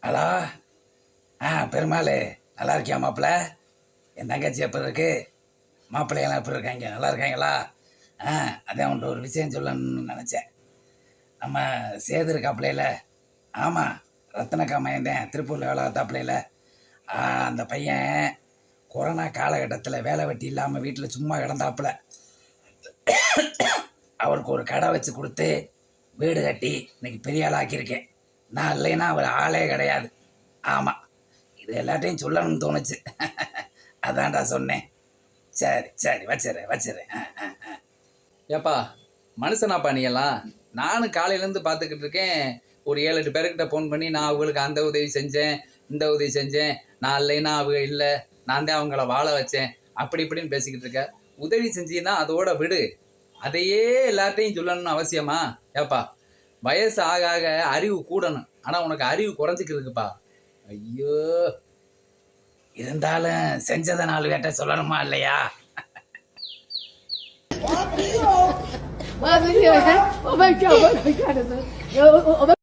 Hello. Perumal நல்லா இருக்கியா மாப்பிள்ள? என் தங்கச்சி எப்படி இருக்கு? மாப்பிள்ளையெல்லாம் எப்படி இருக்காங்க? நல்லா இருக்காங்களா? அதான் உன்ட்ட ஒரு விஷயம் சொல்லணும்னு நினச்சேன். நம்ம சேது இருக்காப்பிள்ளையில. ஆமாம், ரத்தனக்கா மயந்தேன் திருப்பூரில் வேலை பார்த்தாப்பிள்ளையில. அந்த பையன் கொரோனா காலகட்டத்தில் வேலை வெட்டி இல்லாமல் வீட்டில் சும்மா கிடந்தாப்புல. அவருக்கு ஒரு கடை வச்சு கொடுத்து வீடு கட்டி இன்னைக்கு பெரிய ஆள் ஆக்கியிருக்கேன். நான் இல்லைன்னா அவர் ஆளே கிடையாது. ஆமாம், இது எல்லாத்தையும் சொல்லணும்னு தோணுச்சு. அதான்டா சொன்னேன். சரி சரி வச்சிடுறேன். ஏப்பா மனுஷனாப்பா நீ எல்லாம்? நானும் காலையிலேருந்து பார்த்துக்கிட்டு இருக்கேன். ஒரு 7-8 பேர்கிட்ட ஃபோன் பண்ணி நான் அவங்களுக்கு அந்த உதவி செஞ்சேன், இந்த உதவி செஞ்சேன், நான் இல்லைன்னா அவங்க இல்லை, நான் தான் அவங்கள வாழ வச்சேன், அப்படி இப்படின்னு பேசிக்கிட்டு இருக்க. உதவி செஞ்சீங்கன்னா அதோட விடு. அதையே எல்லார்ட்டையும் சொல்லணும்னு அவசியமா? ஏப்பா வயசு ஆக ஆக அறிவு கூடணும், ஆனால் உனக்கு அறிவு குறைஞ்சிக்கிறதுக்குப்பா. ஐயோ, இருந்தாலும் செஞ்சதை 4 பேர்ட்ட சொல்லணுமா இல்லையா?我们看的是，我们。